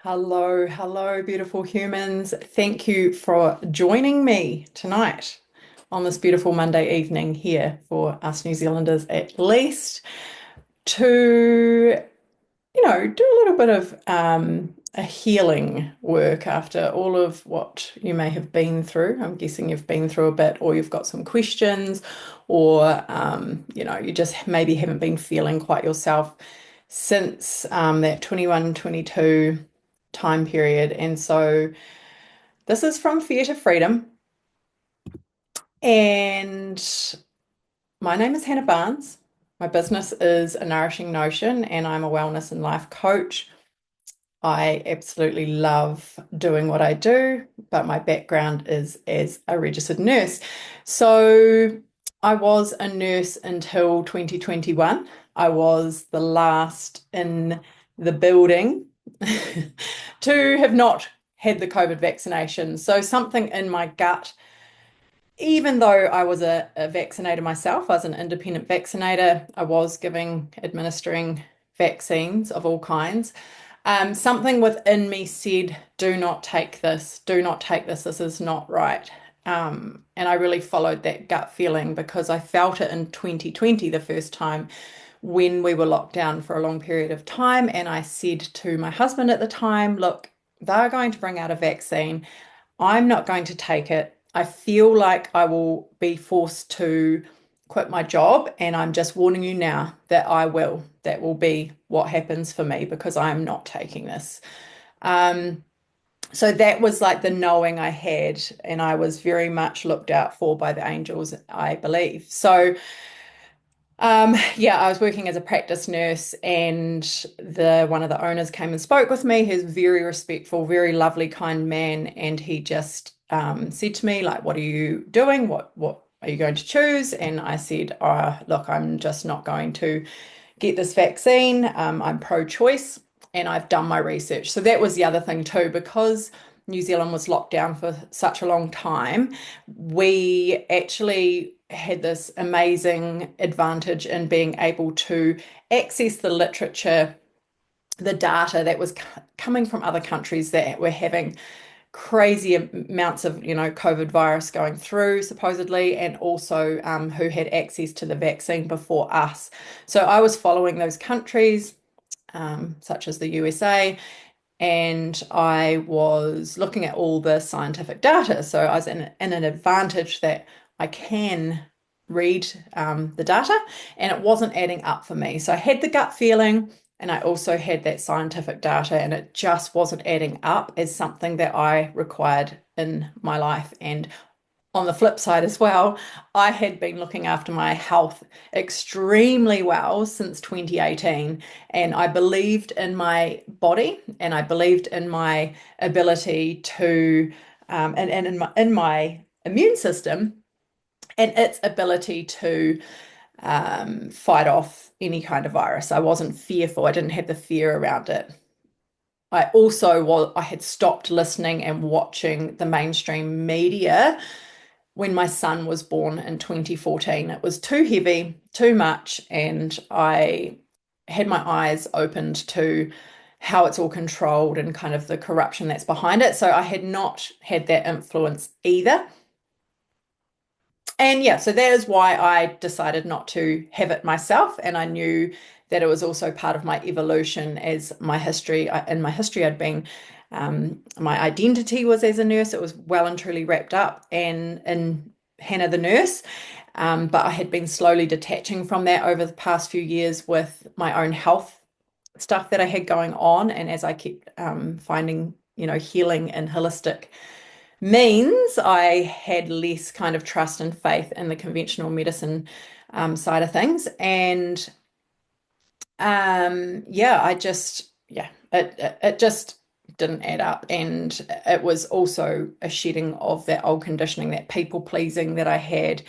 Hello, hello, beautiful humans. Thank you for joining me tonight on this beautiful Monday evening here for us New Zealanders at least to, do a little bit of a healing work after all of what you may have been through. I'm guessing you've been through a bit, or you've got some questions, or, you just maybe haven't been feeling quite yourself since that 21, 22 time period. And so this is from Fear to Freedom. And my name is Hannah Barnes. My business is A Nourishing Notion, and I'm a wellness and life coach. I absolutely love doing what I do, but my background is as a registered nurse. So I was a nurse until 2021. I was the last in the building to have not had the COVID vaccination. So something in my gut, even though I was a vaccinator myself, I was an independent vaccinator, I was administering vaccines of all kinds. Something within me said, do not take this, do not take this is not right. And I really followed that gut feeling because I felt it in 2020 the first time when we were locked down for a long period of time. And I said to my husband at the time, look, they're going to bring out a vaccine. I'm not going to take it. I feel like I will be forced to quit my job, and I'm just warning you now that I will. That will be what happens for me because I'm not taking this. So that was like the knowing I had, and I was very much looked out for by the angels, I believe. So yeah, I was working as a practice nurse, and the one of the owners came and spoke with me. He's very respectful, very lovely, kind man, and he just said to me, like, "What are you doing? What are you going to choose?" And I said, "Look, I'm just not going to get this vaccine. I'm pro-choice, and I've done my research." So that was the other thing too, because New Zealand was locked down for such a long time. We actually had this amazing advantage in being able to access the literature, the data that was coming from other countries that were having crazy amounts of, COVID virus going through, supposedly, and also who had access to the vaccine before us. So I was following those countries, such as the USA, and I was looking at all the scientific data. So I was in an advantage that I can read the data, and it wasn't adding up for me. So I had the gut feeling, and I also had that scientific data, and it just wasn't adding up as something that I required in my life. And on the flip side as well, I had been looking after my health extremely well since 2018, and I believed in my body, and I believed in my ability to, and in my immune system and its ability to fight off any kind of virus. I wasn't fearful. I didn't have the fear around it. I had stopped listening and watching the mainstream media when my son was born in 2014. It was too heavy, too much, and I had my eyes opened to how it's all controlled and kind of the corruption that's behind it. So I had not had that influence either. And yeah, so that is why I decided not to have it myself. And I knew that it was also part of my evolution as my history. In my history, my identity was as a nurse. It was well and truly wrapped up in Hannah the nurse. But I had been slowly detaching from that over the past few years with my own health stuff that I had going on. And as I kept finding, healing and holistic means, I had less kind of trust and faith in the conventional medicine side of things. And it just didn't add up. And it was also a shedding of that old conditioning, that people pleasing that I had,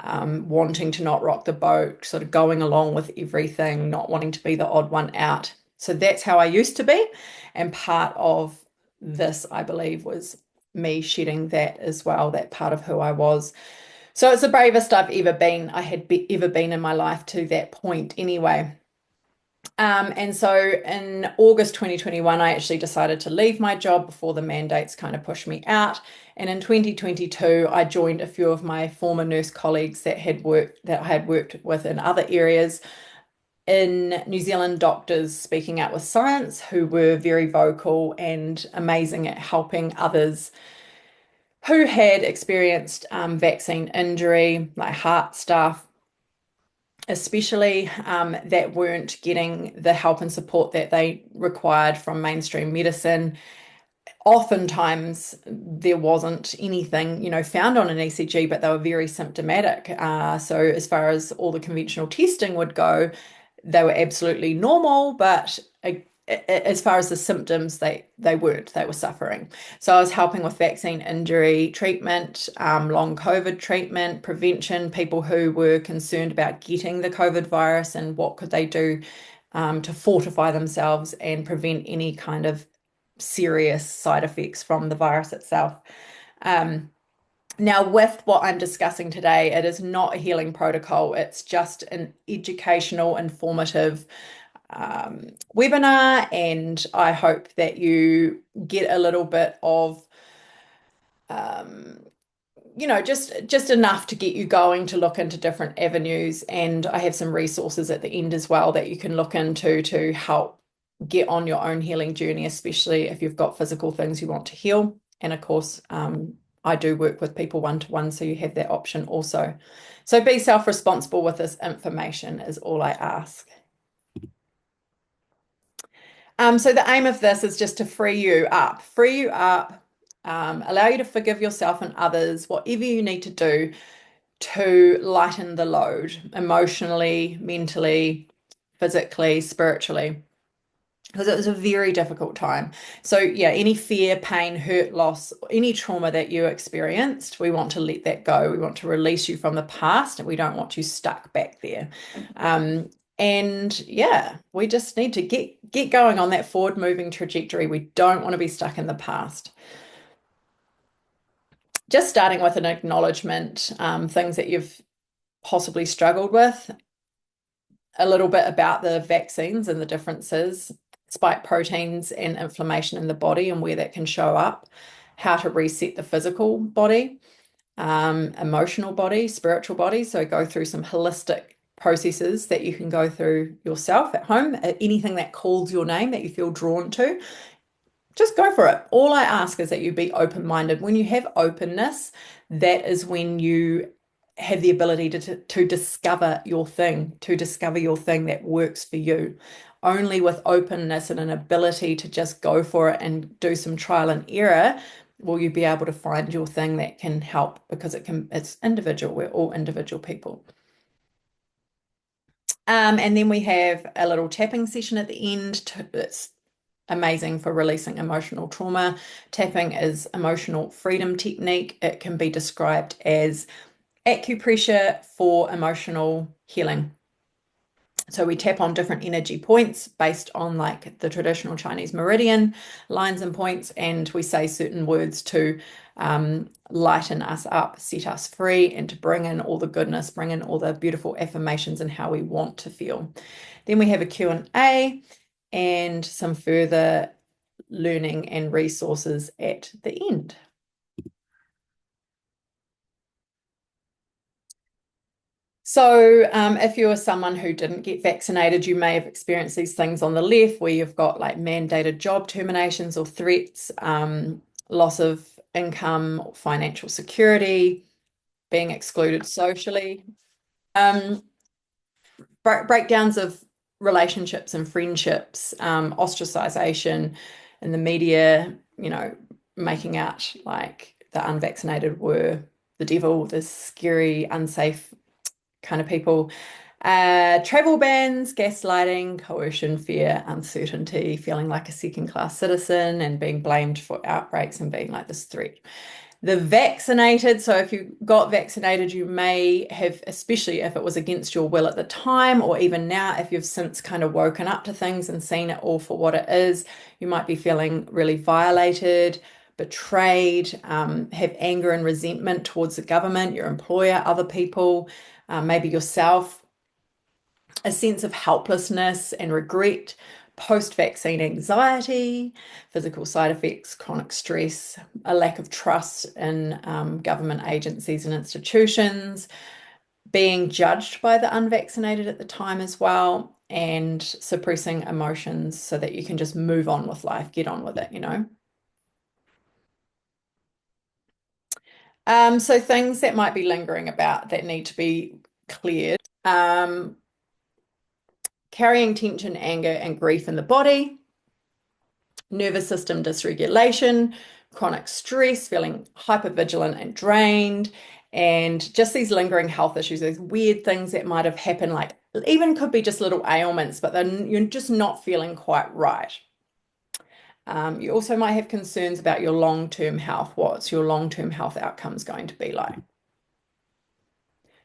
wanting to not rock the boat, sort of going along with everything, not wanting to be the odd one out. So that's how I used to be. And part of this, I believe, was me shedding that as well, that part of who I was. So it's the bravest I've ever been. I had ever been in my life to that point anyway. And so in August 2021, I actually decided to leave my job before the mandates kind of pushed me out. And in 2022, I joined a few of my former nurse colleagues that I had worked with in other areas in New Zealand, doctors speaking out with science who were very vocal and amazing at helping others who had experienced vaccine injury, like heart stuff, especially that weren't getting the help and support that they required from mainstream medicine. Oftentimes, there wasn't anything, found on an ECG, but they were very symptomatic. So, as far as all the conventional testing would go, they were absolutely normal, but as far as the symptoms, they weren't. They were suffering. So I was helping with vaccine injury treatment, long COVID treatment, prevention, people who were concerned about getting the COVID virus and what could they do to fortify themselves and prevent any kind of serious side effects from the virus itself. Um, Now, with what I'm discussing today, it is not a healing protocol. It's just an educational, informative webinar, and I hope that you get a little bit of, um, just enough to get you going to look into different avenues. And I have some resources at the end as well that you can look into to help get on your own healing journey, especially if you've got physical things you want to heal. And of course, I do work with people one-to-one, so you have that option also. So be self-responsible with this information is all I ask. So the aim of this is just to free you up, allow you to forgive yourself and others, whatever you need to do to lighten the load emotionally, mentally, physically, spiritually, because it was a very difficult time. So, yeah, any fear, pain, hurt, loss, any trauma that you experienced, we want to let that go. We want to release you from the past and we don't want you stuck back there. And yeah, we just need to get going on that forward moving trajectory. We don't want to be stuck in the past. Just starting with an acknowledgement, things that you've possibly struggled with, a little bit about the vaccines and the differences, spike proteins and inflammation in the body and where that can show up, how to reset the physical body, emotional body, spiritual body. So go through some holistic processes that you can go through yourself at home. Anything that calls your name that you feel drawn to, just go for it. All I ask is that you be open-minded. When you have openness, that is when you have the ability to discover your thing, that works for you. Only with openness and an ability to just go for it and do some trial and error will you be able to find your thing that can help, because it's individual. We're all individual people. And then we have a little tapping session at the end. It's amazing for releasing emotional trauma. Tapping is emotional freedom technique. It can be described as acupressure for emotional healing. So we tap on different energy points based on like the traditional Chinese meridian lines and points, and we say certain words to lighten us up, set us free, and to bring in all the goodness, bring in all the beautiful affirmations and how we want to feel. Then we have a Q&A and some further learning and resources at the end. So, if you're someone who didn't get vaccinated, you may have experienced these things on the left where you've got like mandated job terminations or threats, loss of income, or financial security, being excluded socially, um, breakdowns of relationships and friendships, ostracization in the media, making out like the unvaccinated were the devil, the scary, unsafe kind of people. Travel bans, gaslighting, coercion, fear, uncertainty, feeling like a second-class citizen and being blamed for outbreaks and being like this threat. The vaccinated, so if you got vaccinated, you may have, especially if it was against your will at the time, or even now, if you've since kind of woken up to things and seen it all for what it is, you might be feeling really violated, betrayed, have anger and resentment towards the government, your employer, other people, maybe yourself. a sense of helplessness and regret, post-vaccine anxiety, physical side effects, chronic stress, a lack of trust in government agencies and institutions, being judged by the unvaccinated at the time as well, and suppressing emotions so that you can just move on with life, get on with it, you know. So things that might be lingering about that need to be cleared. Carrying tension, anger, and grief in the body, nervous system dysregulation, chronic stress, feeling hypervigilant and drained, and just these lingering health issues, these weird things that might have happened, like even could be just little ailments, but then you're just not feeling quite right. You also might have concerns about your long-term health. What's your long-term health outcomes going to be like?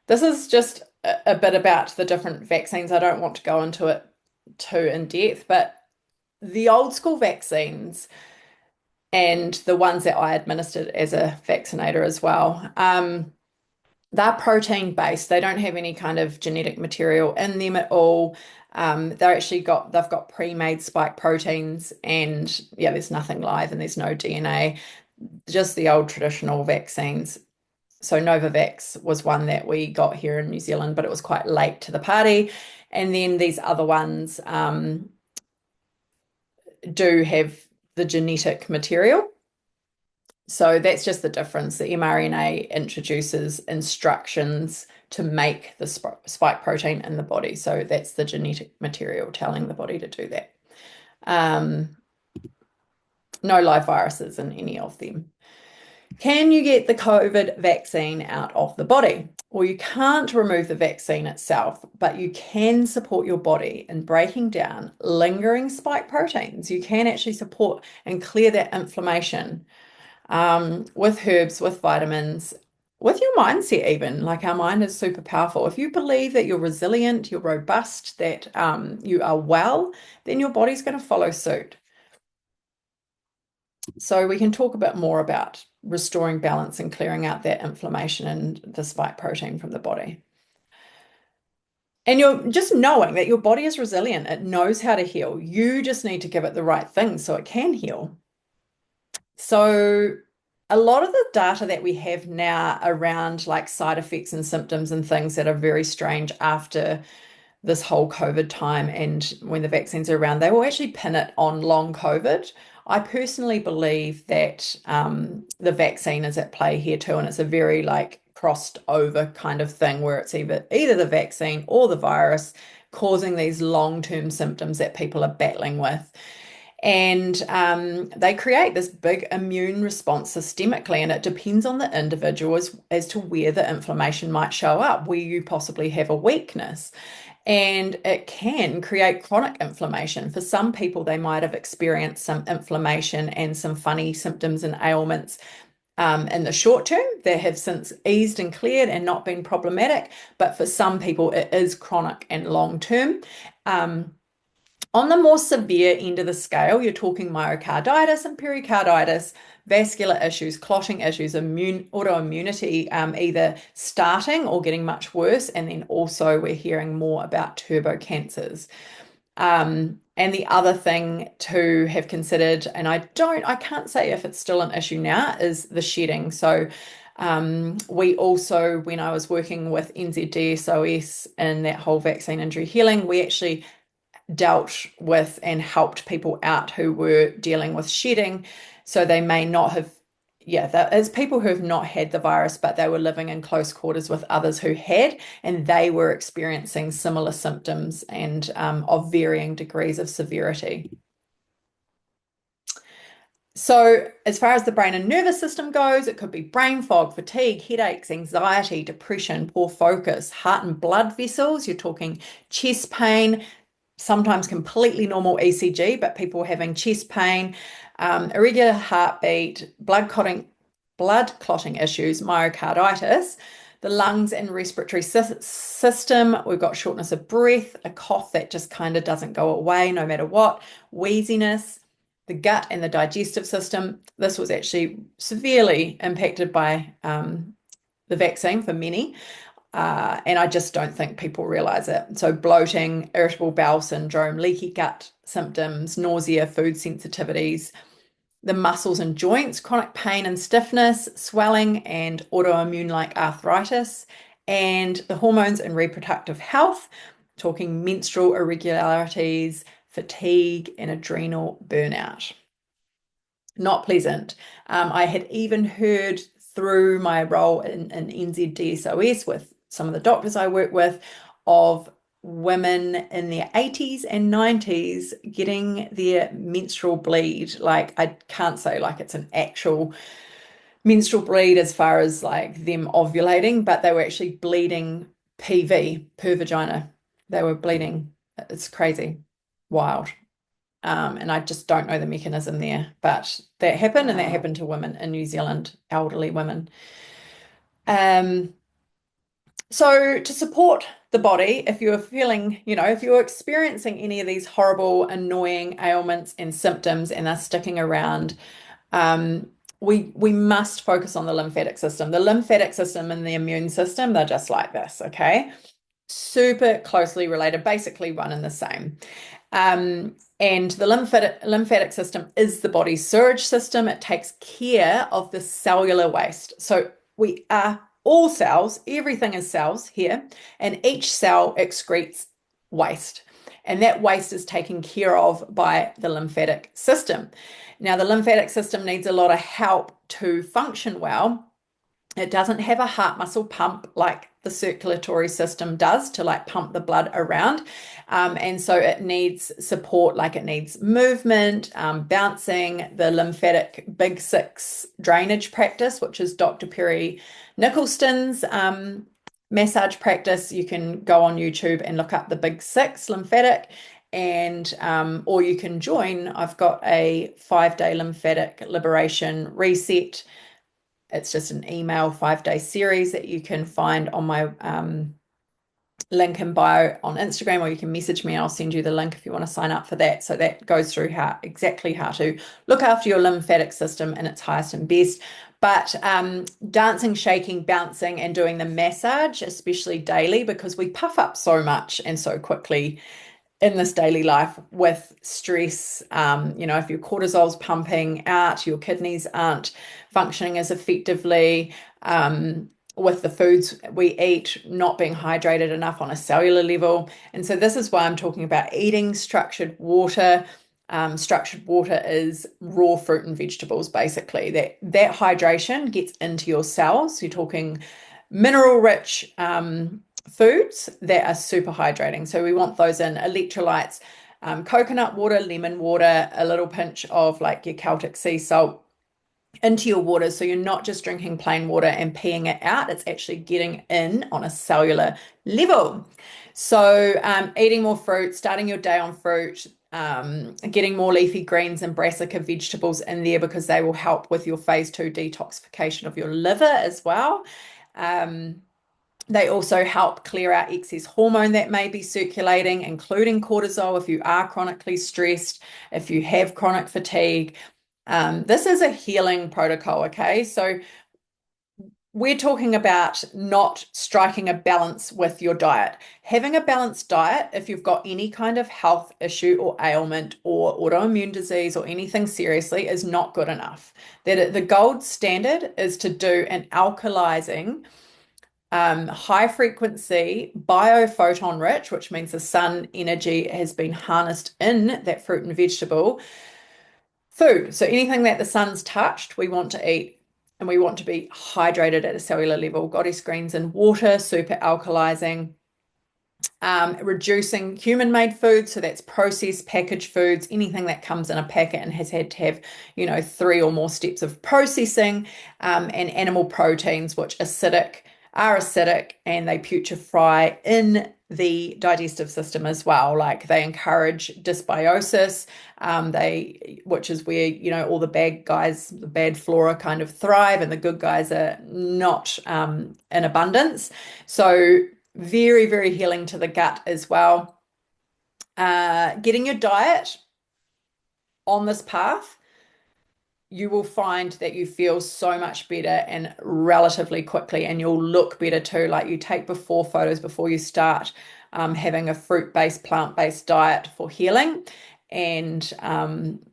This is just a bit about the different vaccines. I don't want to go into it too in depth, but the old school vaccines and the ones that I administered as a vaccinator as well, they're protein based. They don't have any kind of genetic material in them at all. They've got pre-made spike proteins, and yeah, there's nothing live and there's no DNA, just the old traditional vaccines. So Novavax was one that we got here in New Zealand, but it was quite late to the party. And then these other ones do have the genetic material. So that's just the difference. The mRNA introduces instructions to make the spike protein in the body. So that's the genetic material telling the body to do that. No live viruses in any of them. Can you get the COVID vaccine out of the body? Well, you can't remove the vaccine itself, but you can support your body in breaking down lingering spike proteins. You can actually support and clear that inflammation with herbs, with vitamins, with your mindset even. Like our mind is super powerful. If you believe that you're resilient, you're robust, that you are well, then your body's going to follow suit. So we can talk a bit more about restoring balance and clearing out that inflammation and the spike protein from the body. And you're just knowing that your body is resilient. It knows how to heal. You just need to give it the right things so it can heal. So a lot of the data that we have now around like side effects and symptoms and things that are very strange after this whole COVID time and when the vaccines are around, they will actually pin it on long COVID. I personally believe that the vaccine is at play here too, and it's a very like crossed over kind of thing where it's either the vaccine or the virus causing these long-term symptoms that people are battling with. And they create this big immune response systemically, and it depends on the individual as to where the inflammation might show up, where you possibly have a weakness. And it can create chronic inflammation. For some people, they might have experienced some inflammation and some funny symptoms and ailments in the short term that have since eased and cleared and not been problematic. But for some people, it is chronic and long term. On the more severe end of the scale, you're talking myocarditis and pericarditis, vascular issues, clotting issues, autoimmunity, either starting or getting much worse. And then also we're hearing more about turbo cancers. And the other thing to have considered, and I can't say if it's still an issue now, is the shedding. So we also, when I was working with NZDSOS and that whole vaccine injury healing, we actually dealt with and helped people out who were dealing with shedding. So they may not have, as people who have not had the virus, but they were living in close quarters with others who had, and they were experiencing similar symptoms and of varying degrees of severity. So, as far as the brain and nervous system goes, it could be brain fog, fatigue, headaches, anxiety, depression, poor focus, heart and blood vessels. You're talking chest pain, sometimes completely normal ECG, but people having chest pain, irregular heartbeat, blood clotting issues, myocarditis, the lungs and respiratory system. We've got shortness of breath, a cough that just kind of doesn't go away no matter what, wheeziness, the gut and the digestive system. This was actually severely impacted by the vaccine for many. And I just don't think people realize it. So bloating, irritable bowel syndrome, leaky gut symptoms, nausea, food sensitivities, the muscles and joints, chronic pain and stiffness, swelling, and autoimmune like arthritis, and the hormones and reproductive health, talking menstrual irregularities, fatigue, and adrenal burnout. Not pleasant. I had even heard through my role in NZDSOS with some of the doctors I work with of women in their 80s and 90s getting their menstrual bleed. Like, I can't say like it's an actual menstrual bleed as far as like them ovulating, but they were actually bleeding PV, per vagina. They were bleeding. It's crazy, wild. And I just don't know the mechanism there, but that happened, and that happened to women in New Zealand, elderly women. Um, so to support the body, if you're feeling, if you're experiencing any of these horrible, annoying ailments and symptoms and are sticking around, um, we must focus on the lymphatic system. The lymphatic system and the immune system, they're just like this, okay? Super closely related, basically one and the same. And the lymphatic system is the body's sewage system. It takes care of the cellular waste. So we are all cells, everything is cells here, and each cell excretes waste. And that waste is taken care of by the lymphatic system. Now, the lymphatic system needs a lot of help to function well. It doesn't have a heart muscle pump like the circulatory system does to like pump the blood around. And so it needs support, like it needs movement, bouncing, the lymphatic big six drainage practice, which is Dr. Perry Nicholson's massage practice. You can go on YouTube and look up the big six lymphatic, and or you can join. I've got a 5-day lymphatic liberation reset. It's just an email 5-day series that you can find on my link in bio on Instagram, or you can message me and I'll send you the link if you want to sign up for that. So that goes through exactly how to look after your lymphatic system in its highest and best. But dancing, shaking, bouncing, and doing the massage, especially daily, because we puff up so much and so quickly in this daily life with stress. If your cortisol's pumping out, your kidneys aren't functioning as effectively, with the foods we eat not being hydrated enough on a cellular level. And so this is why I'm talking about eating structured water. Structured water is raw fruit and vegetables, basically. That hydration gets into your cells. You're talking mineral rich foods that are super hydrating. So we want those in electrolytes, coconut water, lemon water, a little pinch of like your Celtic sea salt into your water. So you're not just drinking plain water and peeing it out. It's actually getting in on a cellular level. So eating more fruit, starting your day on fruit, getting more leafy greens and brassica vegetables in there, because they will help with your phase 2 detoxification of your liver as well. They also help clear out excess hormone that may be circulating, including cortisol if you are chronically stressed, if you have chronic fatigue. This is a healing protocol, okay? So we're talking about not striking a balance with your diet. Having a balanced diet, if you've got any kind of health issue or ailment or autoimmune disease or anything seriously, is not good enough. The gold standard is to do an alkalizing, high frequency, biophoton rich, which means the sun energy has been harnessed in that fruit and vegetable food. So anything that the sun's touched, we want to eat, and we want to be hydrated at a cellular level. Goddess greens and water, super alkalizing. Reducing human-made foods, so that's processed packaged foods, anything that comes in a packet and has had to have, 3 or more steps of processing, and animal proteins, which are acidic and they putrefy in the digestive system as well. Like, they encourage dysbiosis, which is where, all the bad guys, the bad flora kind of thrive, and the good guys are not in abundance. So very, very healing to the gut as well. Getting your diet on this path, you will find that you feel so much better and relatively quickly, and you'll look better too. Like you take before photos before you start having a fruit-based, plant-based diet for healing. And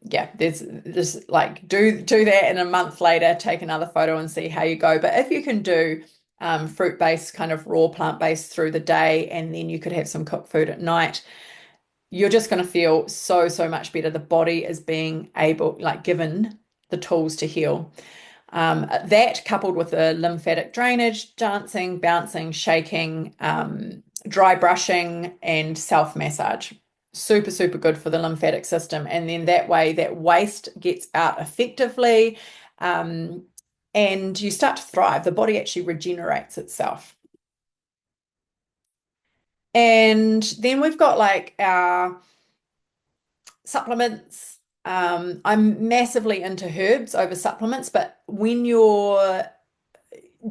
yeah, there's like do that, and a month later take another photo and see how you go. But if you can do fruit-based, kind of raw plant-based through the day, and then you could have some cooked food at night, you're just going to feel so much better. The body is being able, like given the tools to heal. That coupled with the lymphatic drainage, dancing, bouncing, shaking, dry brushing, and self massage. Super good for the lymphatic system. And then that way, that waste gets out effectively, and you start to thrive. The body actually regenerates itself. And then we've got like our supplements. I'm massively into herbs over supplements, but when you're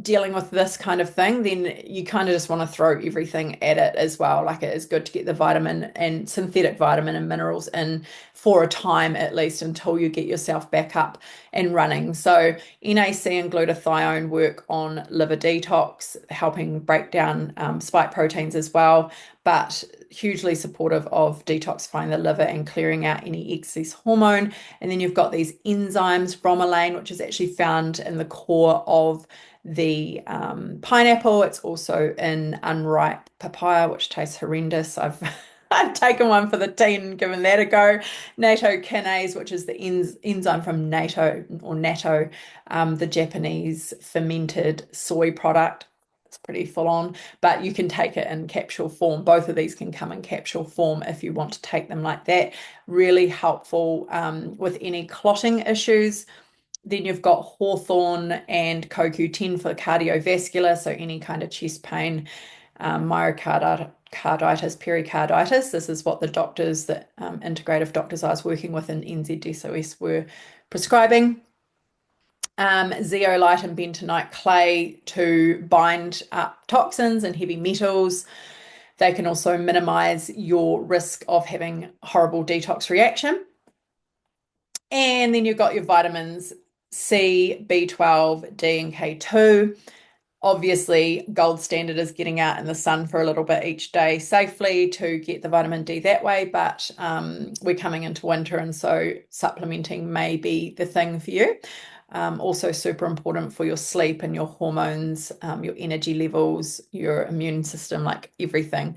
dealing with this kind of thing, then you kind of just want to throw everything at it as well. Like it is good to get the vitamin and synthetic vitamin and minerals in for a time at least until you get yourself back up and running. So NAC and glutathione work on liver detox, helping break down spike proteins as well, but hugely supportive of detoxifying the liver and clearing out any excess hormone. And then you've got these enzymes, bromelain, which is actually found in the core of the pineapple. It's also in unripe papaya, which tastes horrendous. I've taken one for the team and given that a go. Nattokinase, which is the enzyme from natto, the Japanese fermented soy product. It's pretty full on, but you can take it in capsule form. Both of these can come in capsule form if you want to take them like that. Really helpful with any clotting issues. Then you've got hawthorn and CoQ10 for cardiovascular, so any kind of chest pain, myocarditis, pericarditis. This is what the doctors, the integrative doctors I was working with in NZSOS were prescribing. Zeolite and bentonite clay to bind up toxins and heavy metals. They can also minimize your risk of having horrible detox reaction. And then you've got your vitamins C, B12, D, and K2. Obviously, gold standard is getting out in the sun for a little bit each day safely to get the vitamin D that way, but we're coming into winter, and so supplementing may be the thing for you. Also super important for your sleep and your hormones, your energy levels, your immune system, like everything.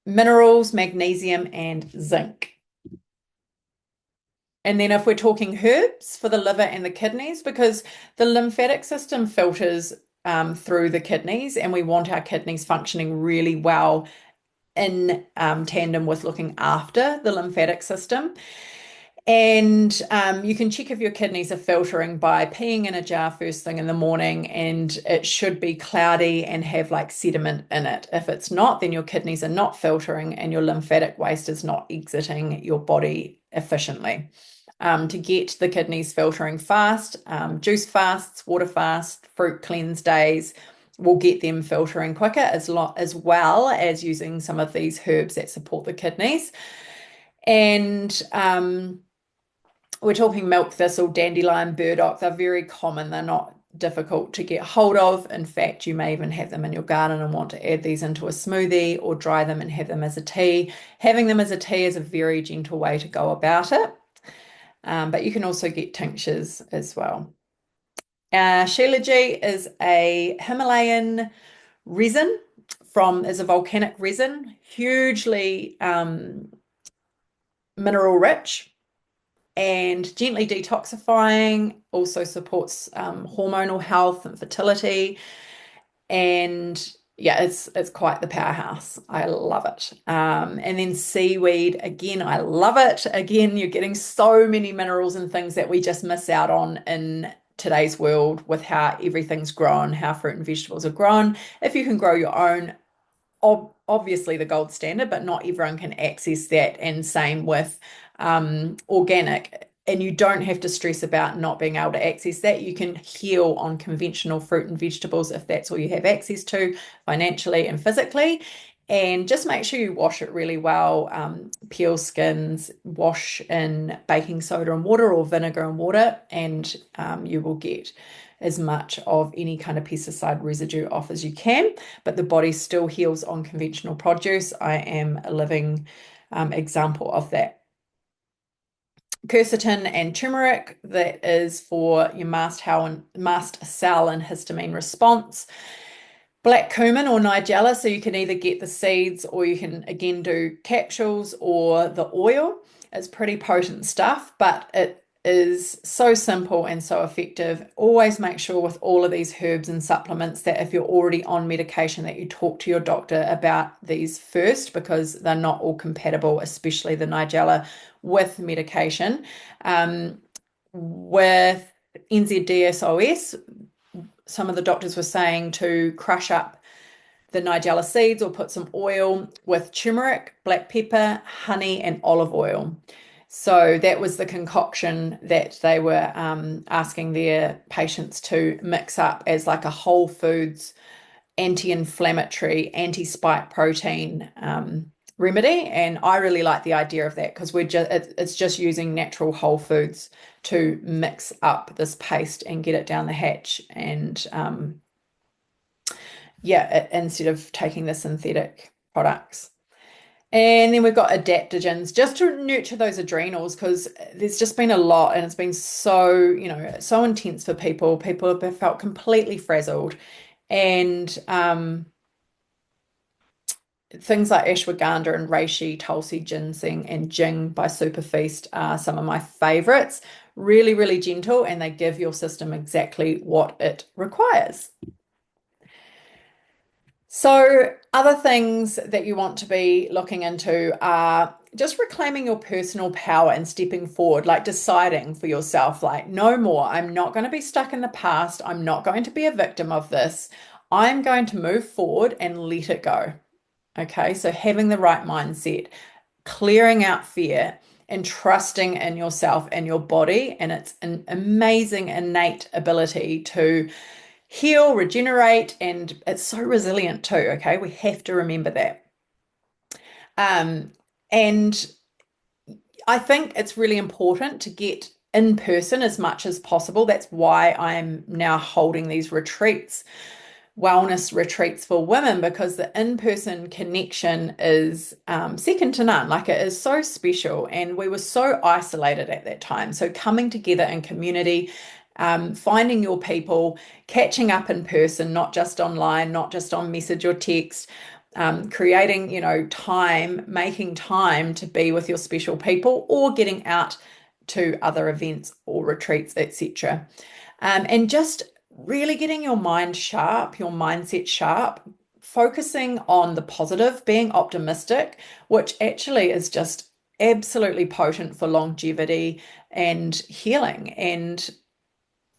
Minerals, magnesium, and zinc. And then if we're talking herbs for the liver and the kidneys, because the lymphatic system filters through the kidneys, and we want our kidneys functioning really well in tandem with looking after the lymphatic system. And you can check if your kidneys are filtering by peeing in a jar first thing in the morning, and it should be cloudy and have like sediment in it. If it's not, then your kidneys are not filtering and your lymphatic waste is not exiting your body efficiently. To get the kidneys filtering fast, juice fasts, water fast, fruit cleanse days will get them filtering quicker, as well as using some of these herbs that support the kidneys. And we're talking milk thistle, dandelion, burdock. They're very common. They're not difficult to get hold of. In fact, you may even have them in your garden and want to add these into a smoothie or dry them and have them as a tea. Having them as a tea is a very gentle way to go about it. But you can also get tinctures as well. Shilajit is a Himalayan resin is a volcanic resin, hugely mineral rich and gently detoxifying, also supports hormonal health and fertility. And yeah, it's quite the powerhouse. I love it. And then seaweed, again, I love it. Again, you're getting so many minerals and things that we just miss out on in today's world with how everything's grown, how fruit and vegetables are grown. If you can grow your own, obviously the gold standard, but not everyone can access that. And same with organic. And you don't have to stress about not being able to access that. You can heal on conventional fruit and vegetables if that's all you have access to financially and physically. And just make sure you wash it really well. Peel skins, wash in baking soda and water or vinegar and water, and you will get as much of any kind of pesticide residue off as you can. But the body still heals on conventional produce. I am a living example of that. Quercetin and turmeric, that is for your mast cell and histamine response. Black cumin or nigella, so you can either get the seeds or you can again do capsules or the oil. It's pretty potent stuff, but it is so simple and so effective. Always make sure with all of these herbs and supplements that if you're already on medication that you talk to your doctor about these first, because they're not all compatible, especially the nigella with medication. With NZDSOS, some of the doctors were saying to crush up the nigella seeds or put some oil with turmeric, black pepper, honey, and olive oil. So that was the concoction that they were asking their patients to mix up as like a whole foods anti-inflammatory, anti-spike protein remedy. And I really like the idea of that because it's just using natural whole foods to mix up this paste and get it down the hatch. And instead of taking the synthetic products. And then we've got adaptogens just to nurture those adrenals because there's just been a lot and it's been so intense for people. People have felt completely frazzled. And things like ashwagandha and reishi, tulsi, ginseng, and jing by Superfeast are some of my favorites. Really, really gentle, and they give your system exactly what it requires. So, other things that you want to be looking into are just reclaiming your personal power and stepping forward, like deciding for yourself, like, no more. I'm not going to be stuck in the past. I'm not going to be a victim of this. I'm going to move forward and let it go. Okay, so having the right mindset, clearing out fear, and trusting in yourself and your body, and it's an amazing innate ability to heal, regenerate, and it's so resilient too. Okay, we have to remember that. And I think it's really important to get in person as much as possible. That's why I'm now holding these retreats, wellness retreats for women, because the in-person connection is second to none. Like, it is so special, and we were so isolated at that time. So coming together in community, finding your people, catching up in person, not just online, not just on message or text, creating, time, making time to be with your special people, or getting out to other events or retreats, etc. And just really getting your mind sharp, your mindset sharp, focusing on the positive, being optimistic, which actually is just absolutely potent for longevity and healing. And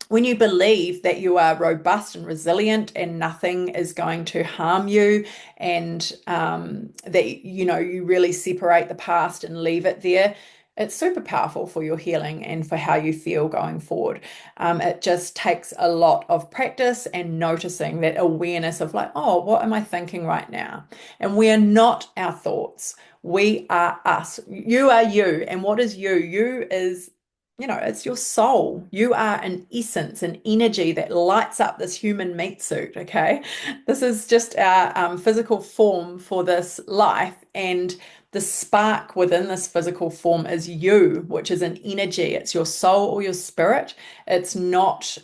when you believe that you are robust and resilient and nothing is going to harm you, and that you really separate the past and leave it there, it's super powerful for your healing and for how you feel going forward. It just takes a lot of practice and noticing that awareness of, like, oh, what am I thinking right now? And we are not our thoughts. We are us. You are you. And what is you? You is, it's your soul. You are an essence, an energy that lights up this human meat suit, okay? This is just our physical form for this life, and the spark within this physical form is you, which is an energy. It's your soul or your spirit. It's not,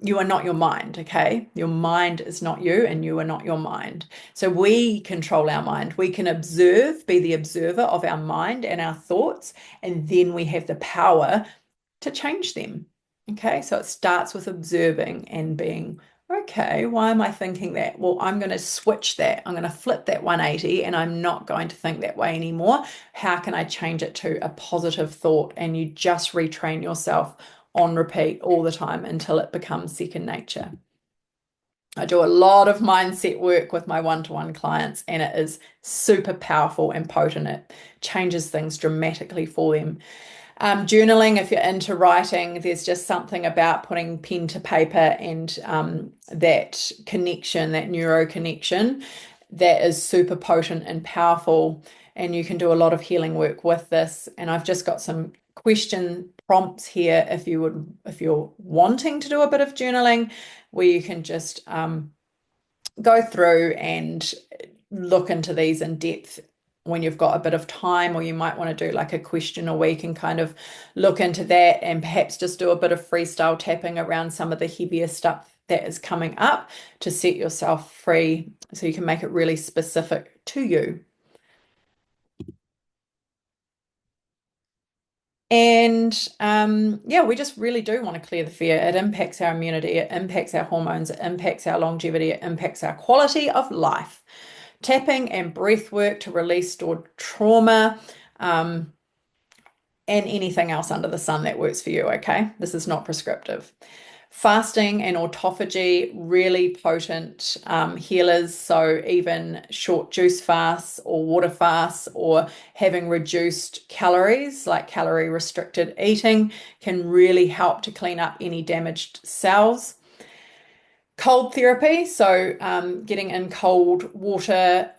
you are not your mind, okay? Your mind is not you, and you are not your mind. So we control our mind. We can observe, be the observer of our mind and our thoughts, and then we have the power to change them. Okay, so it starts with observing and being, okay, why am I thinking that? Well, I'm going to switch that. I'm going to flip that 180, and I'm not going to think that way anymore. How can I change it to a positive thought? And you just retrain yourself on repeat all the time until it becomes second nature. I do a lot of mindset work with my one-to-one clients, and it is super powerful and potent. It changes things dramatically for them. Journaling, if you're into writing, there's just something about putting pen to paper and that connection, that neuro connection. that is super potent and powerful. And you can do a lot of healing work with this. And I've just got some question prompts here if you're wanting to do a bit of journaling, where you can just go through and look into these in depth when you've got a bit of time, or you might want to do like a question a week and kind of look into that and perhaps just do a bit of freestyle tapping around some of the heavier stuff that is coming up to set yourself free so you can make it really specific to you. And yeah, we just really do want to clear the fear. It impacts our immunity, it impacts our hormones, it impacts our longevity, it impacts our quality of life. Tapping and breath work to release stored trauma, and anything else under the sun that works for you, okay? This is not prescriptive. Fasting and autophagy, really potent healers. So even short juice fasts or water fasts or having reduced calories, like calorie restricted eating, can really help to clean up any damaged cells. Cold therapy, so getting in cold water,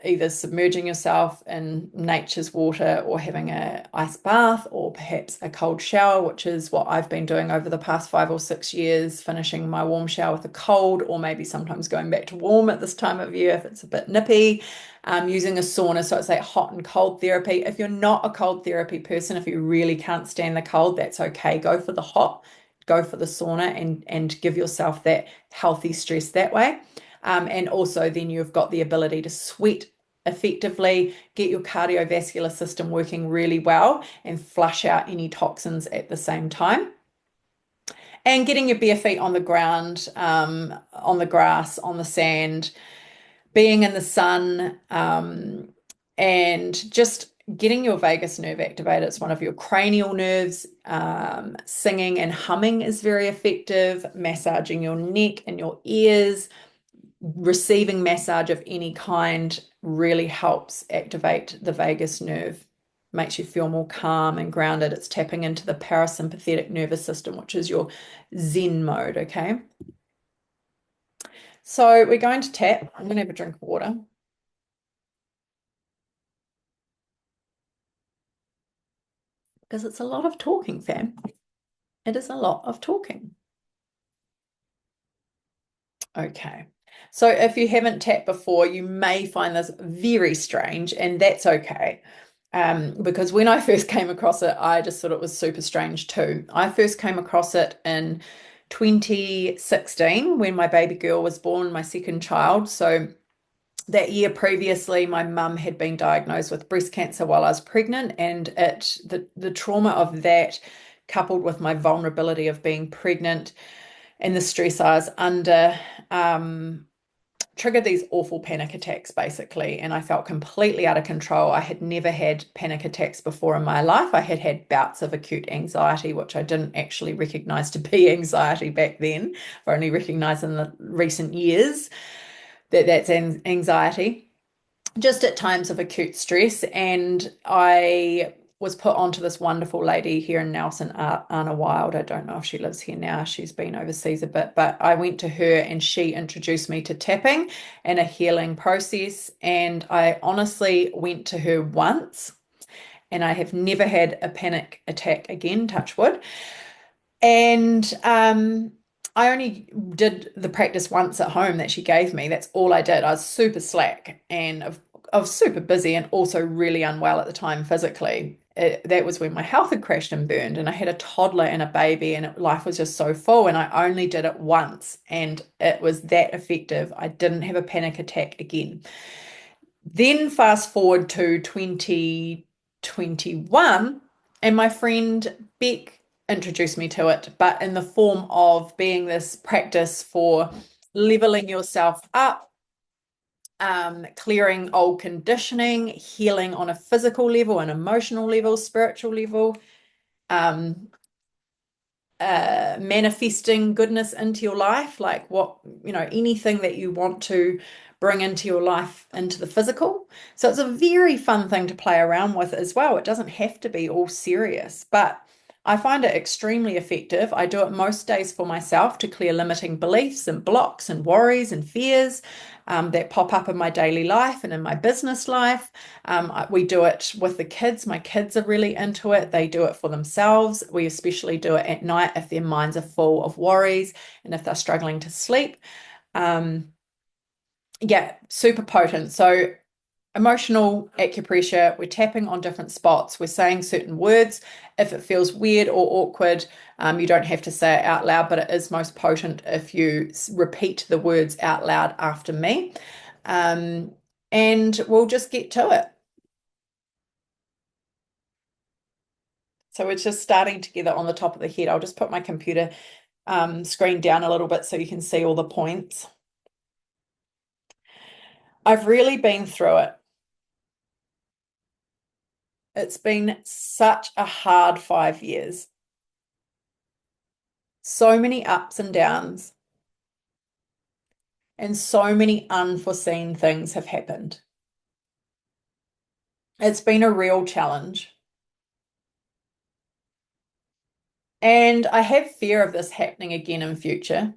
either submerging yourself in nature's water or having an ice bath or perhaps a cold shower, which is what I've been doing over the past 5 or 6 years, finishing my warm shower with a cold, or maybe sometimes going back to warm at this time of year if it's a bit nippy. Using a sauna, so it's like hot and cold therapy. If you're not a cold therapy person, if you really can't stand the cold, that's okay. Go for the hot, go for the sauna, and give yourself that healthy stress that way. And also then you've got the ability to sweat effectively, get your cardiovascular system working really well, and flush out any toxins at the same time. And getting your bare feet on the ground, on the grass, on the sand, being in the sun, and just getting your vagus nerve activated. It's one of your cranial nerves. Singing and humming is very effective. Massaging your neck and your ears, receiving massage of any kind really helps activate the vagus nerve, makes you feel more calm and grounded. It's tapping into the parasympathetic nervous system, which is your Zen mode, okay? So we're going to tap. I'm going to have a drink of water. Because it's a lot of talking, fam. It is a lot of talking. Okay. So if you haven't tapped before, you may find this very strange, and that's okay. Because when I first came across it, I just thought it was super strange too. I first came across it in 2016 when my baby girl was born, my second child. So that year previously, my mum had been diagnosed with breast cancer while I was pregnant, and the trauma of that, coupled with my vulnerability of being pregnant and the stress I was under, triggered these awful panic attacks basically, and I felt completely out of control. I had never had panic attacks before in my life. I had had bouts of acute anxiety, which I didn't actually recognize to be anxiety back then. I only recognized in the recent years that that's anxiety, just at times of acute stress. And I was put onto this wonderful lady here in Nelson, Anna Wild. I don't know if she lives here now. She's been overseas a bit, but I went to her and she introduced me to tapping and a healing process. And I honestly went to her once and I have never had a panic attack again, touch wood. And I only did the practice once at home that she gave me. That's all I did. I was super slack and I was super busy and also really unwell at the time physically. That was when my health had crashed and burned, and I had a toddler and a baby, and life was just so full. And I only did it once, and it was that effective. I didn't have a panic attack again. Then fast forward to 2021, and my friend Beck introduced me to it, but in the form of being this practice for leveling yourself up, clearing old conditioning, healing on a physical level, an emotional level, spiritual level, um, manifesting goodness into your life, like what, anything that you want to bring into your life, into the physical. So it's a very fun thing to play around with as well. It doesn't have to be all serious, but I find it extremely effective. I do it most days for myself to clear limiting beliefs and blocks and worries and fears that pop up in my daily life and in my business life. We do it with the kids. My kids are really into it. They do it for themselves. We especially do it at night if their minds are full of worries and if they're struggling to sleep. Um, yeah, super potent. So emotional acupressure, we're tapping on different spots, we're saying certain words. If it feels weird or awkward, you don't have to say it out loud, but it is most potent if you repeat the words out loud after me. Um, and we'll just get to it. So we're just starting together on the top of the head. I'll just put my computer screen down a little bit so you can see all the points. I've really been through it. It's been such a hard 5 years. So many ups and downs, and so many unforeseen things have happened. It's been a real challenge. And I have fear of this happening again in future.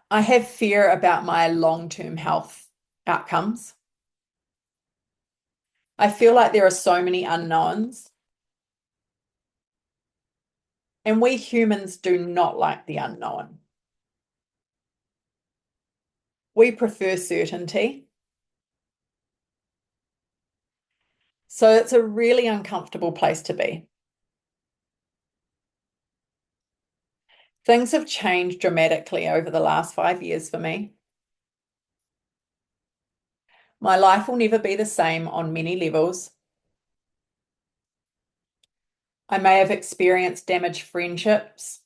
I have fear about my long-term health outcomes. I feel like there are so many unknowns. And we humans do not like the unknown. We prefer certainty. So it's a really uncomfortable place to be. Things have changed dramatically over the last 5 years for me. My life will never be the same on many levels. I may have experienced damaged friendships,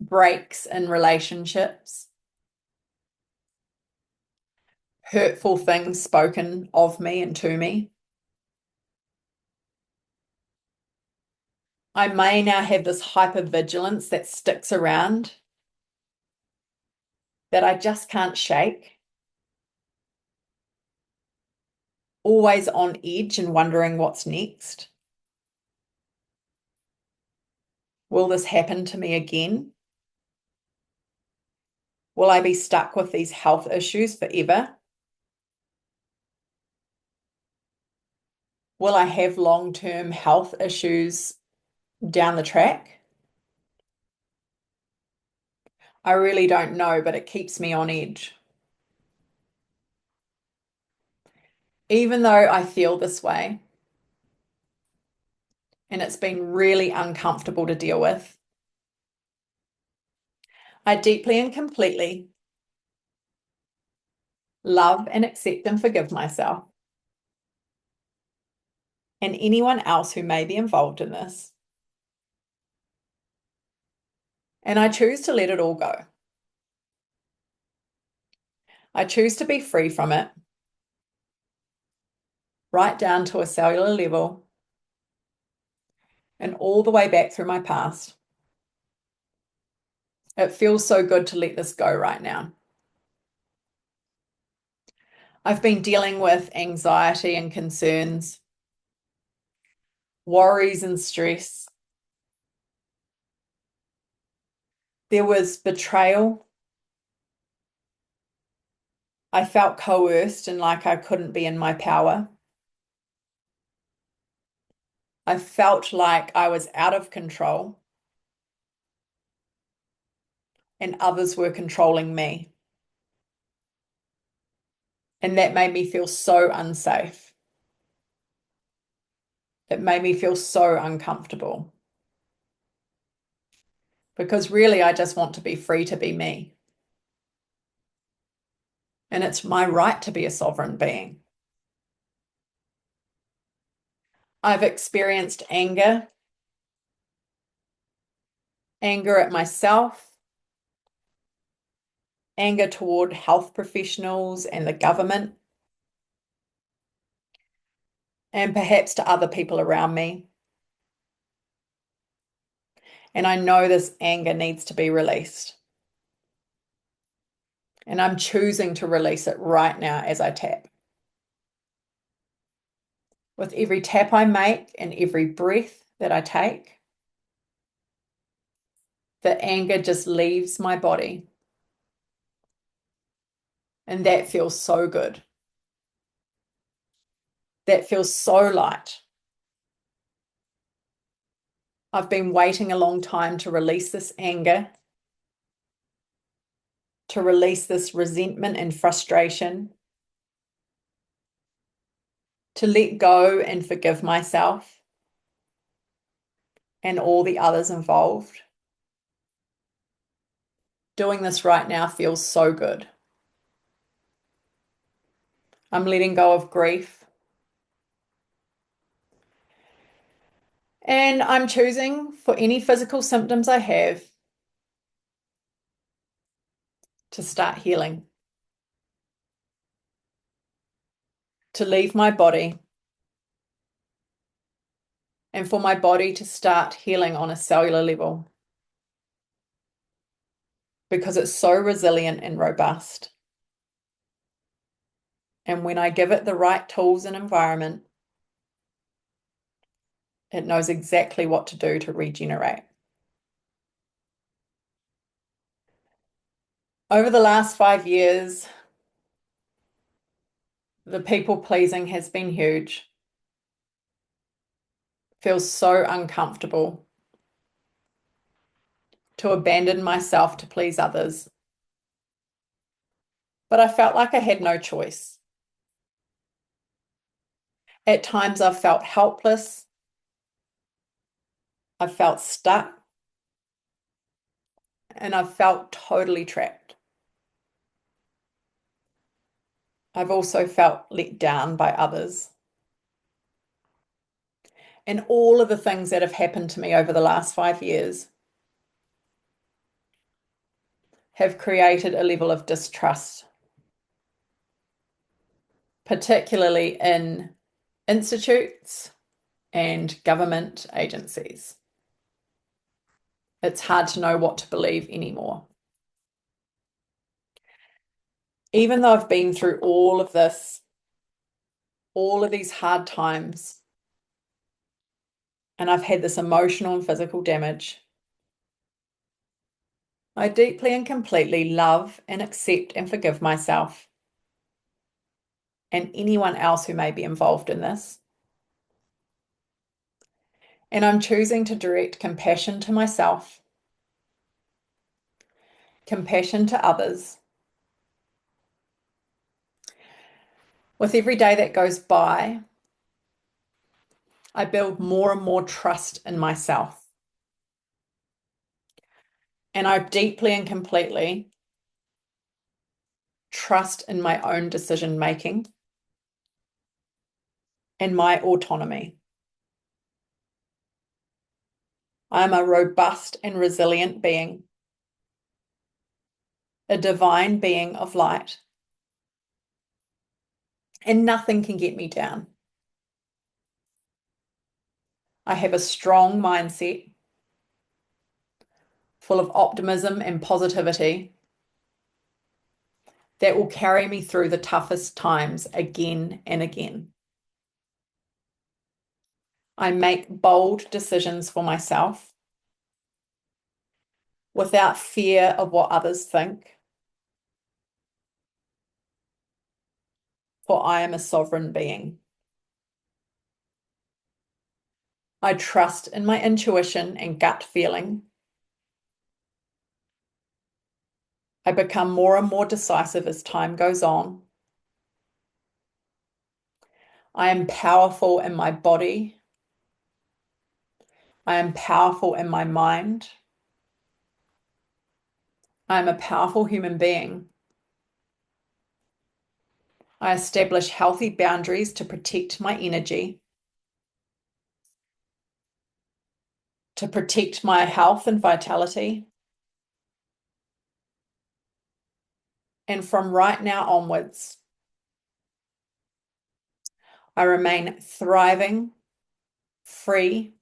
breaks in relationships, hurtful things spoken of me and to me. I may now have this hypervigilance that sticks around that I just can't shake, always on edge and wondering what's next. Will this happen to me again? Will I be stuck with these health issues forever? Will I have long-term health issues down the track? I really don't know, but it keeps me on edge. Even though I feel this way, and it's been really uncomfortable to deal with, I deeply and completely love and accept and forgive myself and anyone else who may be involved in this. And I choose to let it all go. I choose to be free from it, right down to a cellular level and all the way back through my past. It feels so good to let this go right now. I've been dealing with anxiety and concerns, worries and stress. There was betrayal. I felt coerced and like I couldn't be in my power. I felt like I was out of control and others were controlling me. And that made me feel so unsafe. It made me feel so uncomfortable because really I just want to be free to be me. And it's my right to be a sovereign being. I've experienced anger at myself, anger toward health professionals and the government, and perhaps to other people around me. And I know this anger needs to be released. And I'm choosing to release it right now as I tap. With every tap I make and every breath that I take, the anger just leaves my body. And that feels so good. That feels so light. I've been waiting a long time to release this anger, to release this resentment and frustration, to let go and forgive myself and all the others involved. Doing this right now feels so good. I'm letting go of grief. And I'm choosing for any physical symptoms I have to start healing, to leave my body, and for my body to start healing on a cellular level because it's so resilient and robust. And when I give it the right tools and environment, it knows exactly what to do to regenerate. Over the last 5 years, the people pleasing has been huge. Feels so uncomfortable to abandon myself to please others. But I felt like I had no choice. At times I've felt helpless. I've felt stuck. And I've felt totally trapped. I've also felt let down by others. And all of the things that have happened to me over the last 5 years have created a level of distrust, particularly in institutes and government agencies. It's hard to know what to believe anymore. Even though I've been through all of this, all of these hard times, and I've had this emotional and physical damage, I deeply and completely love and accept and forgive myself and anyone else who may be involved in this. And I'm choosing to direct compassion to myself, compassion to others. With every day that goes by, I build more and more trust in myself. And I deeply and completely trust in my own decision making and my autonomy. I am a robust and resilient being, a divine being of light, and nothing can get me down. I have a strong mindset full of optimism and positivity that will carry me through the toughest times again and again. I make bold decisions for myself without fear of what others think, for I am a sovereign being. I trust in my intuition and gut feeling. I become more and more decisive as time goes on. I am powerful in my body. I am powerful in my mind. I am a powerful human being. I establish healthy boundaries to protect my energy, to protect my health and vitality. And from right now onwards, I remain thriving, free,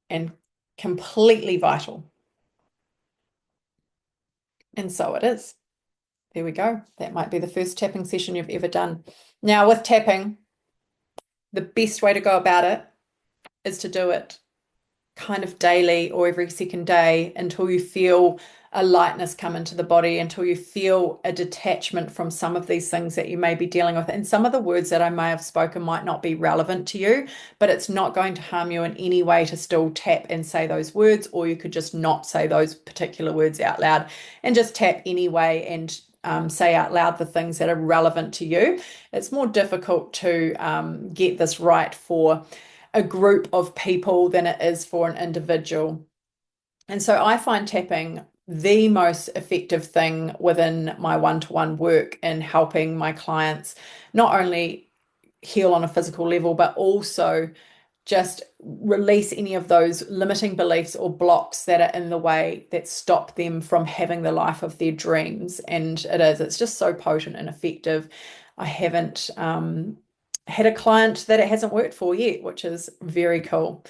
and completely vital. And so it is. There we go. That might be the first tapping session you've ever done. Now, with tapping, The best way to go about it is to do it kind of daily or every second day until you feel a lightness come into the body, until you feel a detachment from some of these things that you may be dealing with. And some of the words that I may have spoken might not be relevant to you, but it's not going to harm you in any way to still tap and say those words, or you could just not say those particular words out loud and just tap anyway and say out loud the things that are relevant to you. It's more difficult to get this right for a group of people than it is for an individual. And so I find tapping the most effective thing within my one-to-one work in helping my clients not only heal on a physical level, but also just release any of those limiting beliefs or blocks that are in the way that stop them from having the life of their dreams. And it's just so potent and effective. I haven't had a client that it hasn't worked for yet, which is very cool.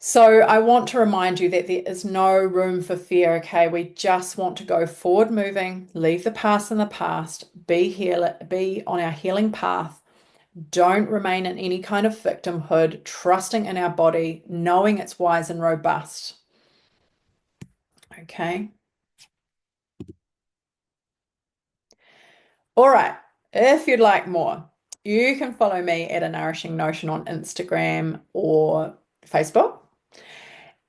So I want to remind you that there is no room for fear, okay? We just want to go forward moving, leave the past in the past, be on our healing path. Don't remain in any kind of victimhood, trusting in our body, knowing it's wise and robust. Okay. All right. If you'd like more, you can follow me at A Nourishing Notion on Instagram or Facebook.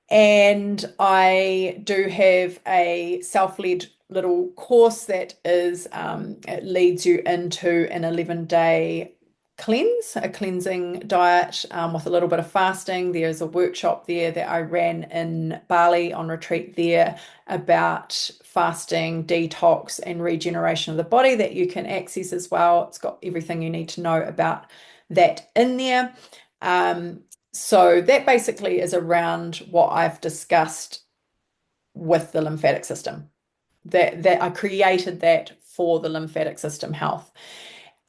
And I do have a self-led little course that is, it leads you into an 11-day cleanse, a cleansing diet with a little bit of fasting. There's a workshop there that I ran in Bali on retreat there about fasting, detox, and regeneration of the body that you can access as well. It's got everything you need to know about that in there. So that basically is around what I've discussed with the lymphatic system. That I created that for the lymphatic system health.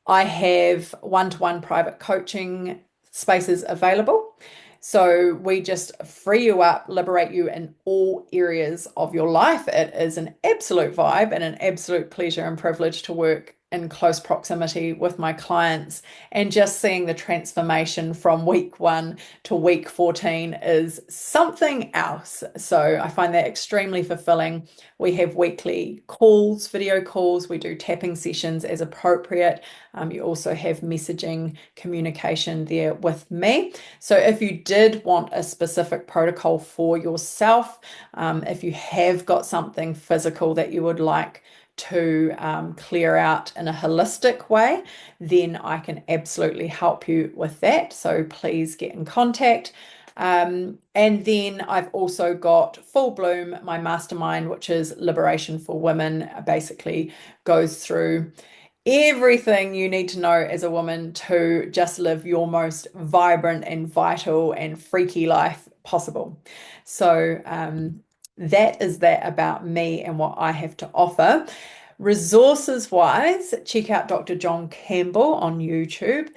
I have one-to-one private coaching spaces available. So we just free you up, liberate you in all areas of your life. It is an absolute vibe and an absolute pleasure and privilege to work in close proximity with my clients, and just seeing the transformation from week 1 to week 14 is something else. So I find that extremely fulfilling. We have weekly calls, video calls. We do tapping sessions as appropriate. You also have messaging communication there with me. So if you did want a specific protocol for yourself, if you have got something physical that you would like to clear out in a holistic way, then I can absolutely help you with that. So please get in contact. And then I've also got Full Bloom, my mastermind, which is Liberation for Women, basically goes through everything you need to know as a woman to just live your most vibrant and vital and freaky life possible. So that is that about me and what I have to offer. Resources wise, check out Dr. John Campbell on YouTube.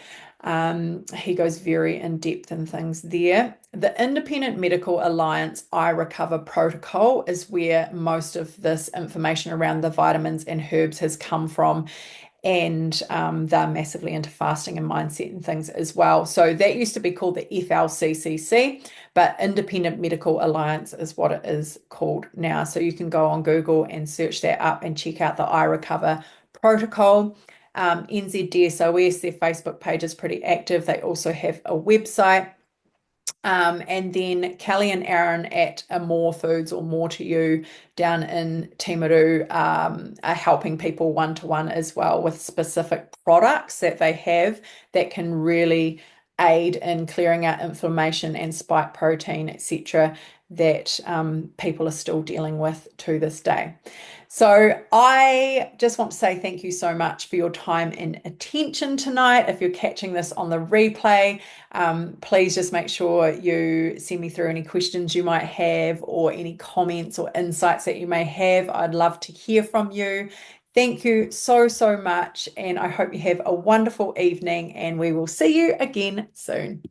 He goes very in depth in things there. The Independent Medical Alliance I Recover protocol is where most of this information around the vitamins and herbs has come from. And they're massively into fasting and mindset and things as well. So that used to be called the FLCCC, but Independent Medical Alliance is what it is called now. So you can go on Google and search that up and check out the I Recover protocol. NZDSOS, their Facebook page is pretty active. They also have a website. And then Kelly and Aaron at More Foods or More to You down in Timaru are helping people one-to-one as well with specific products that they have that can really aid in clearing out inflammation and spike protein, etc., that people are still dealing with to this day. So I just want to say thank you so much for your time and attention tonight. If you're catching this on the replay, please just make sure you send me through any questions you might have or any comments or insights that you may have. I'd love to hear from you. Thank you so, so much. And I hope you have a wonderful evening, and we will see you again soon.